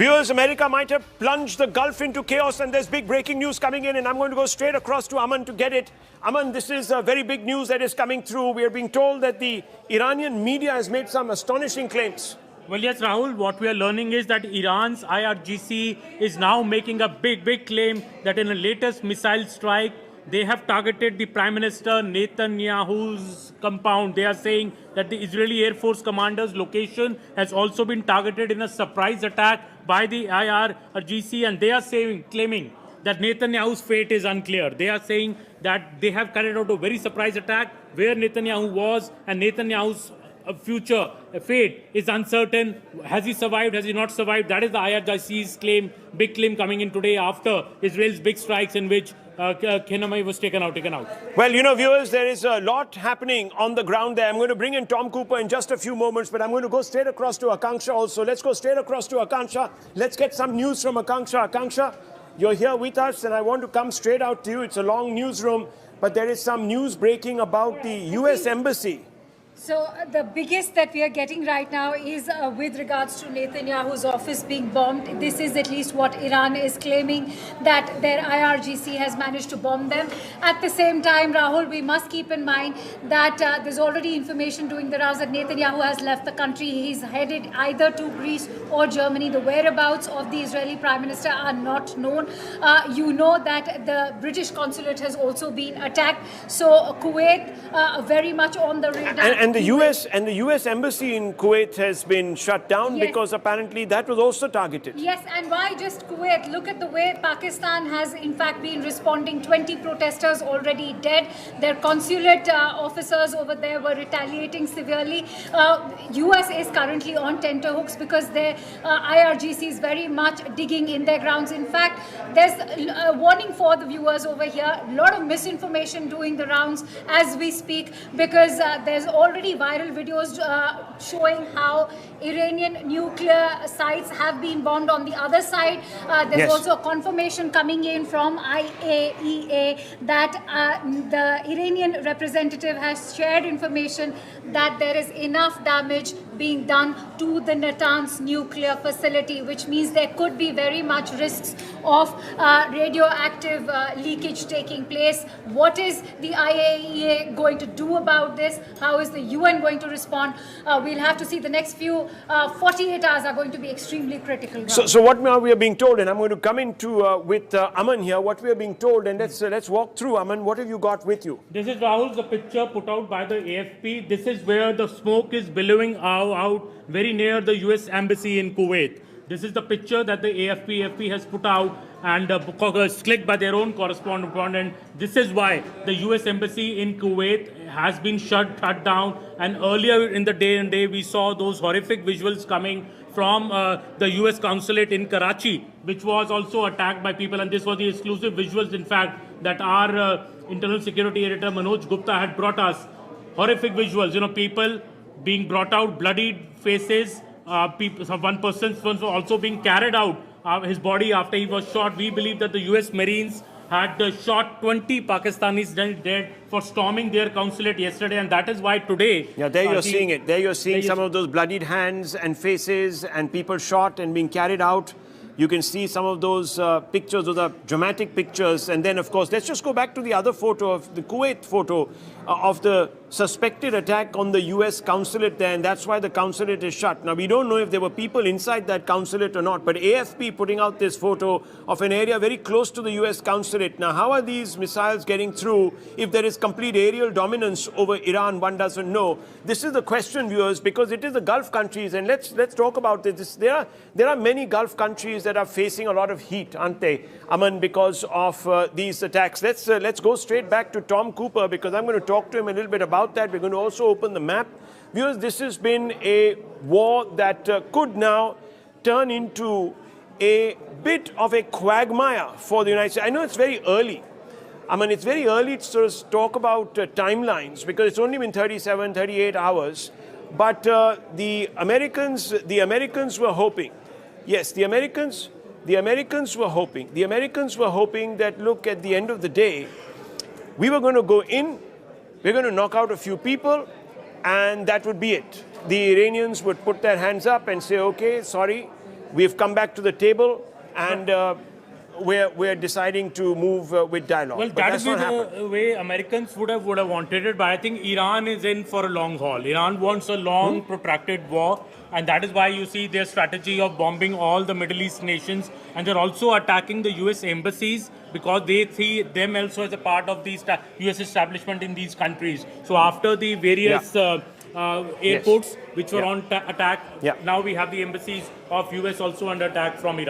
Viewers, America might have plunged the Gulf into chaos, and there's big breaking news coming in, and I'm going to go straight across to Aman to get it. Aman, this is very big news that is coming through. We are being told that the Iranian media has made some astonishing claims. Well, yes, Rahul, what we are learning is that Iran's IRGC is now making a big claim that in the latest missile strike, they have targeted the Prime Minister Netanyahu's compound. They are saying that the Israeli Air Force commander's location has also been targeted in a surprise attack by the IRGC, and they are claiming that Netanyahu's fate is unclear. They are saying that they have carried out a very surprise attack where Netanyahu was, and Netanyahu's future fate is uncertain. Has he survived? Has he not survived? That is the IRGC's claim, big claim coming in today after Israel's big strikes in which Kashmri was taken out. Well, you know, viewers, there is a lot happening on the ground there. I'm going to bring in Tom Cooper in just a few moments, but I'm going to go straight across to Akanksha also. Let's go straight across to Akanksha. Let's get some news from Akanksha. Akanksha, you're here with us, and I want to come straight out to you. It's a long newsroom, but there is some news breaking about the U.S. Embassy. So the biggest that we are getting right now is with regards to Netanyahu's office being bombed. This is at least what Iran is claiming, that their IRGC has managed to bomb them. At the same time, Rahul, we must keep in mind that there's already information doing the rounds that Netanyahu has left the country. He's headed either to Greece or Germany. The whereabouts of the Israeli Prime Minister are not known. You know that the British consulate has also been attacked. So Kuwait very much on the radar. And the US embassy in Kuwait has been shut down, yes, because apparently that was also targeted. Yes, and why just Kuwait? Look at the way Pakistan has in fact been responding. 20 protesters already dead. Their consulate officers over there were retaliating severely. US is currently on tenterhooks because their IRGC is very much digging in their grounds. In fact, there's a warning for the viewers over here. A lot of misinformation doing the rounds as we speak, because there's already viral videos showing how Iranian nuclear sites have been bombed on the other side. There's also a confirmation coming in from IAEA that the Iranian representative has shared information that there is enough damage being done to the Natanz nuclear facility, which means there could be very much risks of radioactive leakage taking place. What is the IAEA going to do about this? How is the UN going to respond? We'll have to see. The next few 48 hours are going to be extremely critical. So what we are being told, and I'm going to come into with Aman here, what we are being told, and let's walk through. Aman, what have you got with you? This is, Rahul, the picture put out by the AFP. This is where the smoke is billowing out very near the US embassy in Kuwait. This is the picture that the AFP has put out, and clicked by their own correspondent. This is why the US embassy in Kuwait has been shut down. And earlier in the day we saw those horrific visuals coming from the US consulate in Karachi, which was also attacked by people. And this was the exclusive visuals, in fact, that our internal security editor Manoj Gupta had brought us. Horrific visuals, you know, people being brought out, bloodied faces. One person was also being carried out, his body after he was shot. We believe that the US Marines had shot 20 Pakistanis dead for storming their consulate yesterday, and that is why today... Yeah, there you're seeing it. There you're seeing some of those bloodied hands and faces and people shot and being carried out. You can see some of those pictures, those are dramatic pictures. And then, of course, let's just go back to the other photo of the Kuwait photo of the suspected attack on the US consulate there, and that's why the consulate is shut. Now, we don't know if there were people inside that consulate or not, but AFP putting out this photo of an area very close to the US consulate. Now, how are these missiles getting through if there is complete aerial dominance over Iran? One doesn't know. This is the question, viewers, because it is the Gulf countries, and let's talk about this. There are many Gulf countries that are facing a lot of heat, aren't they, Aman, because of these attacks. Let's go straight back to Tom Cooper, because I'm going to talk to him a little bit about that. We're going to also open the map. Viewers, this has been a war that could now turn into a bit of a quagmire for the United States. I know it's very early. I mean, it's very early to sort of talk about timelines, because it's only been 37, 38 hours. But the Americans were hoping. Yes, the Americans were hoping. The Americans were hoping that, look, at the end of the day, we were going to go in, we're going to knock out a few people, and that would be it. The Iranians would put their hands up and say, okay, sorry, we've come back to the table and we're deciding to move with dialogue. Well, but that that's is not the way Americans would have wanted it, but I think Iran is in for a long haul. Iran wants a long, protracted war, and that is why you see their strategy of bombing all the Middle East nations, and they're also attacking the US embassies because they see them also as a part of the US establishment in these countries. So after the various airports which were on attack, now we have the embassies of US also under attack from Iran.